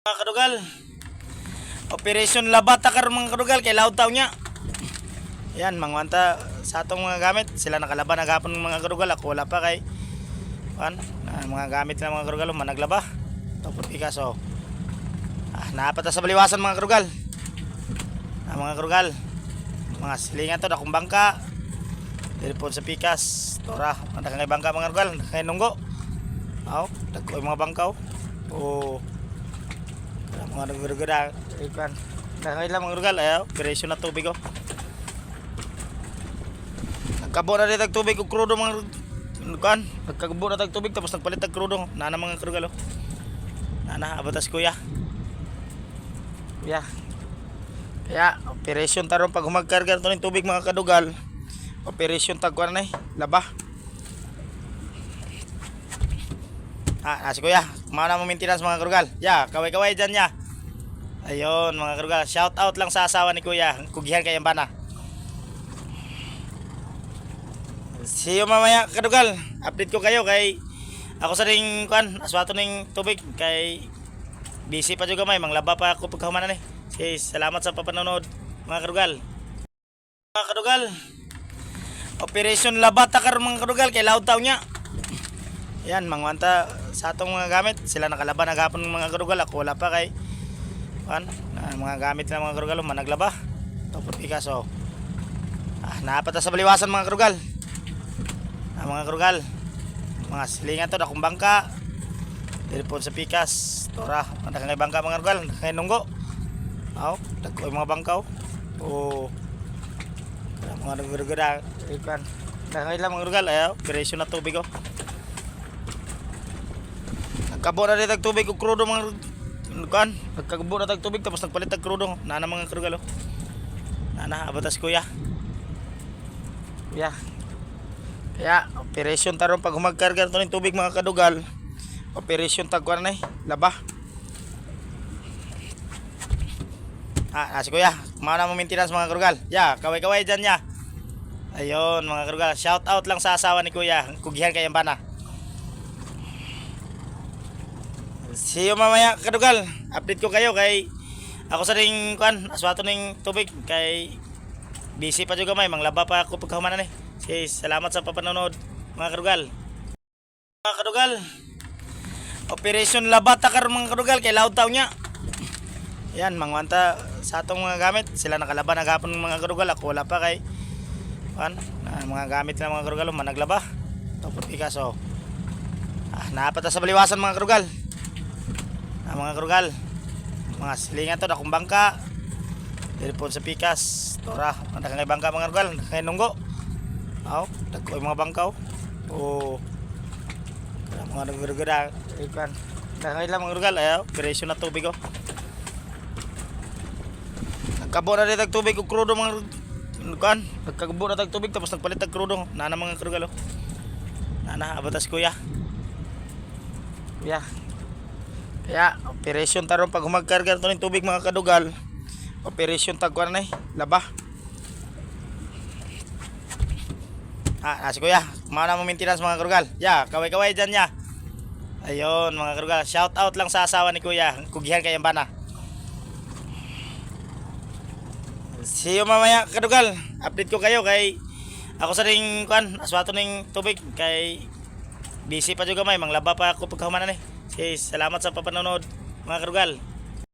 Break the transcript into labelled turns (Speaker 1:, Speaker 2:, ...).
Speaker 1: Mga kadugal, Operation Labata karon mga kadugal kay laud taw niya. Yan mangwanta sa atong mga gamit, sila nakalaban nagapon mga kadugal, ako wala pa kay mga gamit na mga kadugal managlaba. Tapos Picasso. Napata sa baliwasan mga kadugal. Mga kadugal, mga silingan to akong bangka. Telepon sa Pikas. Tora, nakakay bangka mga kadugal, nakakay nunggo. Dagko mga bangkaw. Mga nagurugura ikan nakailang mga rugal operasyon na tubig nagkabo na rin tubig o krudo mga kan nagkabo na tubig tapos nagpalit ng krudo nana mga rugal nana abatas kuya kaya operasyon taron pag humagkarga ito ng tubig mga kadugal operasyon tagkuan na laba si kuya kumana mo maintenance mga karugal kaway dyan ya. Ayun mga karugal, shout out lang sa asawa ni kuya, kugihan kayang bana. See you mamaya karugal, update ko kayo kay ako sa ring aswato ning tubig kay busy pa juga may manglaba pa ako pagkahumanan salamat sa papanonood mga karugal. Mga karugal, Operation Labata karon mga karugal kay laud taw niya. Yan mangwanta sa atong mga gamit, sila nakalaban nagapon mga karugal, ako wala pa kay mga gamit na mga karugal managlaba. Tapos Picasso. Napata sa baliwasan mga karugal. Mga karugal, mga silingan to akong bangka. Telepon sa Pikas. Tora, nakakay bangka mga karugal, nakakay nunggo. Dagko mga bangkaw. Mga nagurugura ikan nakakailang mga karugal operasyon na tubig nagkabo na rin tubig o krudo mga nagkagbo na tubig tapos nagpalit ng krudo nana mga karugal nana abatas kuya kaya operasyon taron pag humagkarga ito ng tubig mga kadugal operasyon tagkuan na laba si kuya kumana mo maintenance mga karugal kaway dyan ya. Ayun mga karugal, shout out lang sa asawa ni kuya, kugihan kayang bana. See you mamaya kadugal, update ko kayo kay ako sa ring aswato ning tubig kay busy pa juga may manglaba pa ako pagkahumanan salamat sa papanonood mga kadugal. Mga kadugal, Operation Labata karon mga kadugal kay laud taw niya. Yan mangwanta sa atong mga gamit, sila nakalaban nagapon mga kadugal, ako wala pa kay mga gamit na mga kadugal managlaba. Tapos Picasso. Napata sa baliwasan mga kadugal. Mga karugal, mga silingan to akong bangka. Telepon sa Pikas. Tora, nakakay bangka mga karugal, nakakay nunggo. Dagko mga bangkaw. Mga nagurugura ikan nakakailang mga karugal operasyon na tubig nagkabo na rin tubig o krudo mga nagkagbo na tubig tapos nagpalit ng krudo nana mga karugal nana abatas kuya kaya operasyon taron pag humagkarga ito ng tubig mga kadugal operasyon tagkuan na laba si kuya kumana mo maintenance mga kadugal kaway dyan ya. Ayun mga kadugal, shout out lang sa asawa ni kuya, kugihan kayang bana. See you mamaya kadugal, update ko kayo kay ako sa ring aswato ning tubig kay busy pa juga may manglaba pa ako pagkahumanan salamat sa papanonood mga kadugal.